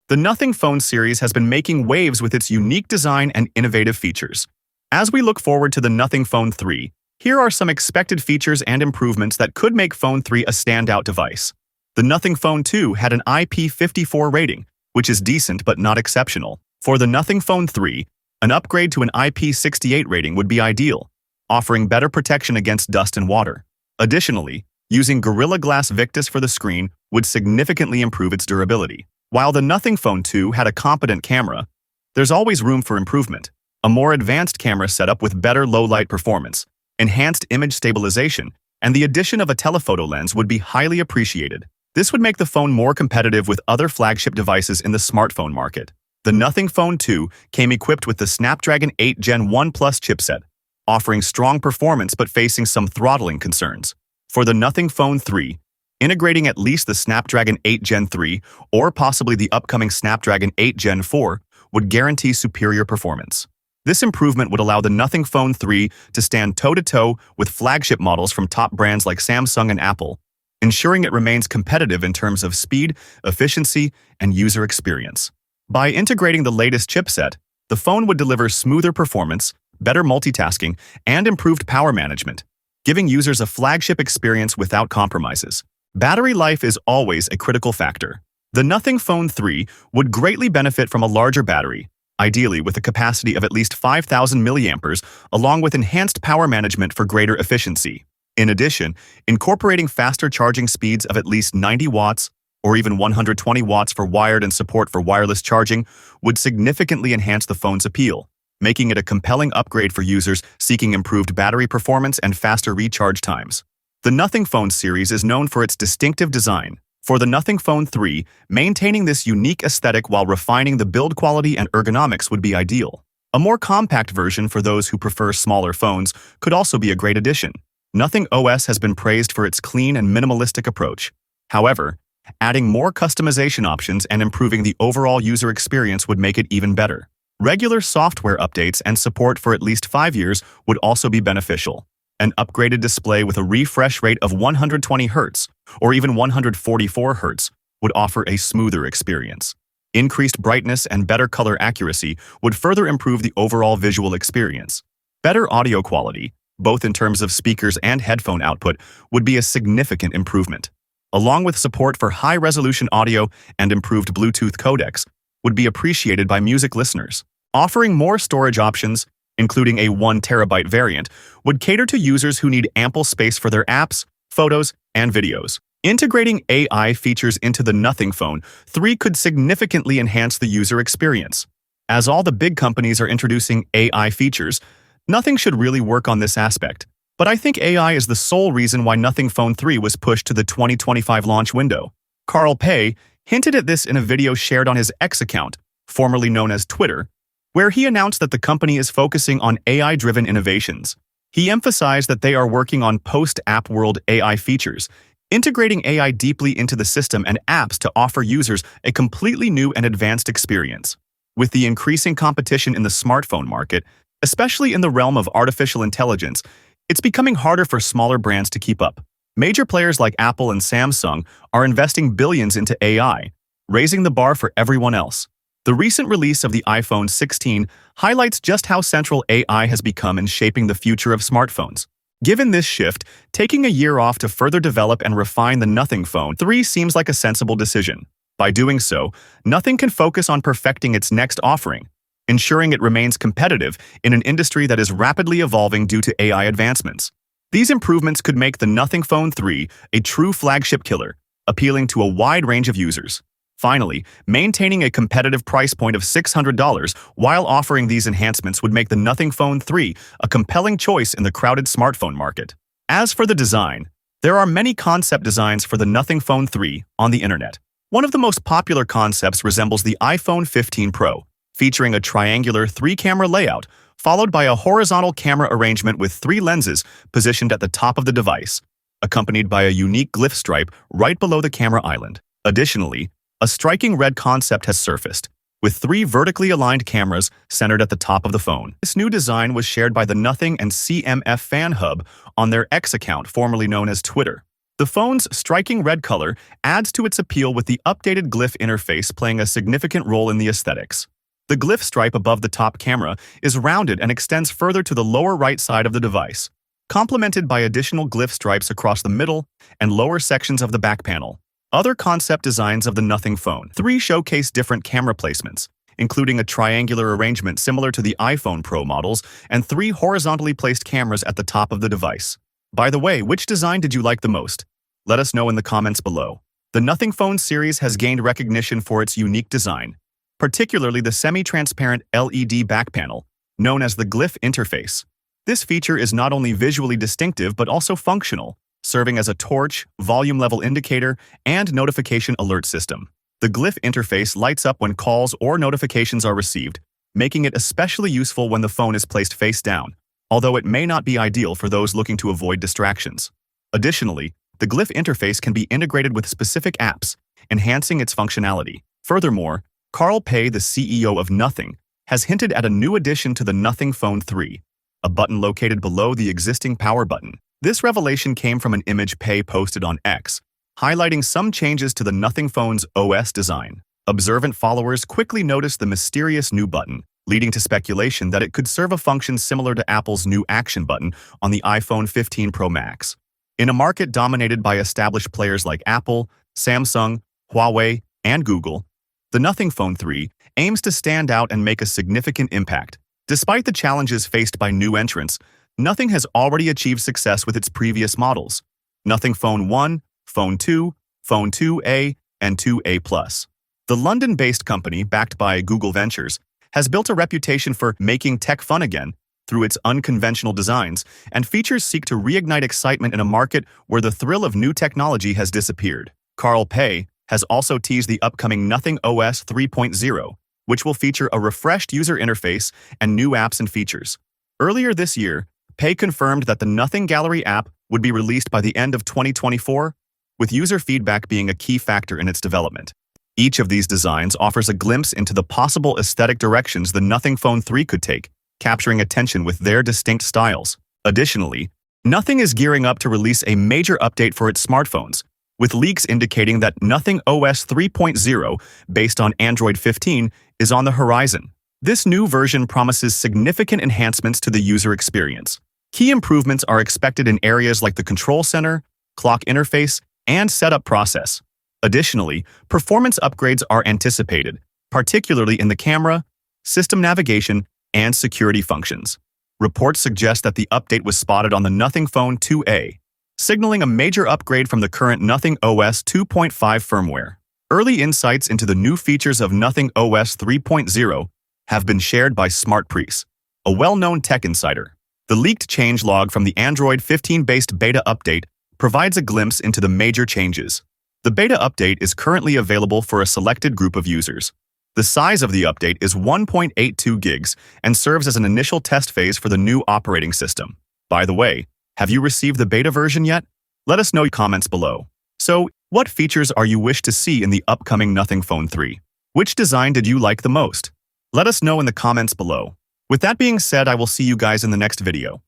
The Nothing Phone series has been making waves with its unique design and innovative features. As we look forward to the Nothing Phone 3, here are some expected features and improvements that could make Phone 3 a standout device. The Nothing Phone 2 had an IP54 rating, which is decent but not exceptional. For the Nothing Phone 3, an upgrade to an IP68 rating would be ideal, offering better protection against dust and water. Additionally, using Gorilla Glass Victus for the screen would significantly improve its durability. While the Nothing Phone 2 had a competent camera, there's always room for improvement. A more advanced camera setup with better low-light performance, enhanced image stabilization, and the addition of a telephoto lens would be highly appreciated. This would make the phone more competitive with other flagship devices in the smartphone market. The Nothing Phone 2 came equipped with the Snapdragon 8 Gen 1 Plus chipset, offering strong performance but facing some throttling concerns. For the Nothing Phone 3, integrating at least the Snapdragon 8 Gen 3 or possibly the upcoming Snapdragon 8 Gen 4 would guarantee superior performance. This improvement would allow the Nothing Phone 3 to stand toe-to-toe with flagship models from top brands like Samsung and Apple, ensuring it remains competitive in terms of speed, efficiency, and user experience. By integrating the latest chipset, the phone would deliver smoother performance, better multitasking, and improved power management, giving users a flagship experience without compromises. Battery life is always a critical factor. The Nothing Phone 3 would greatly benefit from a larger battery, ideally with a capacity of at least 5,000 mAh, along with enhanced power management for greater efficiency. In addition, incorporating faster charging speeds of at least 90 watts or even 120 watts for wired and support for wireless charging would significantly enhance the phone's appeal, making it a compelling upgrade for users seeking improved battery performance and faster recharge times. The Nothing Phone series is known for its distinctive design. For the Nothing Phone 3, maintaining this unique aesthetic while refining the build quality and ergonomics would be ideal. A more compact version for those who prefer smaller phones could also be a great addition. Nothing OS has been praised for its clean and minimalistic approach. However, adding more customization options and improving the overall user experience would make it even better. Regular software updates and support for at least 5 years would also be beneficial. An upgraded display with a refresh rate of 120 Hz or even 144 Hz would offer a smoother experience. Increased brightness and better color accuracy would further improve the overall visual experience. Better audio quality, both in terms of speakers and headphone output, would be a significant improvement. Along with support for high-resolution audio and improved Bluetooth codecs, would be appreciated by music listeners. Offering more storage options, including a 1 TB variant, would cater to users who need ample space for their apps, photos, and videos. Integrating AI features into the Nothing Phone 3 could significantly enhance the user experience. As all the big companies are introducing AI features, nothing should really work on this aspect. But I think AI is the sole reason why Nothing Phone 3 was pushed to the 2025 launch window. Carl Pei hinted at this in a video shared on his X account, formerly known as Twitter, where he announced that the company is focusing on AI-driven innovations. He emphasized that they are working on post-app world AI features, integrating AI deeply into the system and apps to offer users a completely new and advanced experience. With the increasing competition in the smartphone market, especially in the realm of artificial intelligence, it's becoming harder for smaller brands to keep up. Major players like Apple and Samsung are investing billions into AI, raising the bar for everyone else. The recent release of the iPhone 16 highlights just how central AI has become in shaping the future of smartphones. Given this shift, taking a year off to further develop and refine the Nothing Phone 3 seems like a sensible decision. By doing so, Nothing can focus on perfecting its next offering, ensuring it remains competitive in an industry that is rapidly evolving due to AI advancements. These improvements could make the Nothing Phone 3 a true flagship killer, appealing to a wide range of users. Finally, maintaining a competitive price point of $600 while offering these enhancements would make the Nothing Phone 3 a compelling choice in the crowded smartphone market. As for the design, there are many concept designs for the Nothing Phone 3 on the internet. One of the most popular concepts resembles the iPhone 15 Pro, featuring a triangular 3-camera layout, followed by a horizontal camera arrangement with 3 lenses positioned at the top of the device, accompanied by a unique glyph stripe right below the camera island. Additionally, a striking red concept has surfaced, with 3 vertically aligned cameras centered at the top of the phone. This new design was shared by the Nothing and CMF Fan Hub on their X account, formerly known as Twitter. The phone's striking red color adds to its appeal, with the updated glyph interface playing a significant role in the aesthetics. The glyph stripe above the top camera is rounded and extends further to the lower right side of the device, complemented by additional glyph stripes across the middle and lower sections of the back panel. Other concept designs of the Nothing Phone 3 showcase different camera placements, including a triangular arrangement similar to the iPhone Pro models and 3 horizontally placed cameras at the top of the device. By the way, which design did you like the most? Let us know in the comments below. The Nothing Phone series has gained recognition for its unique design, particularly the semi-transparent LED back panel, known as the glyph interface. This feature is not only visually distinctive but also functional, serving as a torch, volume level indicator, and notification alert system. The glyph interface lights up when calls or notifications are received, making it especially useful when the phone is placed face down, although it may not be ideal for those looking to avoid distractions. Additionally, the glyph interface can be integrated with specific apps, enhancing its functionality. Furthermore, Carl Pei, the CEO of Nothing, has hinted at a new addition to the Nothing Phone 3, a button located below the existing power button. This revelation came from an image Pei posted on X, highlighting some changes to the Nothing Phone's OS design. Observant followers quickly noticed the mysterious new button, leading to speculation that it could serve a function similar to Apple's new Action button on the iPhone 15 Pro Max. In a market dominated by established players like Apple, Samsung, Huawei, and Google, the Nothing Phone 3 aims to stand out and make a significant impact. Despite the challenges faced by new entrants, Nothing has already achieved success with its previous models: Nothing Phone 1, Phone 2, Phone 2A, and 2A Plus. The London-based company, backed by Google Ventures, has built a reputation for making tech fun again through its unconventional designs, and features seek to reignite excitement in a market where the thrill of new technology has disappeared. Carl Pei has also teased the upcoming Nothing OS 3.0, which will feature a refreshed user interface and new apps and features. Earlier this year, Pei confirmed that the Nothing Gallery app would be released by the end of 2024, with user feedback being a key factor in its development. Each of these designs offers a glimpse into the possible aesthetic directions the Nothing Phone 3 could take, capturing attention with their distinct styles. Additionally, Nothing is gearing up to release a major update for its smartphones, with leaks indicating that Nothing OS 3.0, based on Android 15, is on the horizon. This new version promises significant enhancements to the user experience. Key improvements are expected in areas like the control center, clock interface, and setup process. Additionally, performance upgrades are anticipated, particularly in the camera, system navigation, and security functions. Reports suggest that the update was spotted on the Nothing Phone 2A, signaling a major upgrade from the current Nothing OS 2.5 firmware. Early insights into the new features of Nothing OS 3.0 have been shared by SmartPriest, a well-known tech insider. The leaked changelog from the Android 15-based beta update provides a glimpse into the major changes. The beta update is currently available for a selected group of users. The size of the update is 1.82 gigs and serves as an initial test phase for the new operating system. By the way, have you received the beta version yet? Let us know in comments below. So, what features are you wish to see in the upcoming Nothing Phone 3? Which design did you like the most? Let us know in the comments below. With that being said, I will see you guys in the next video.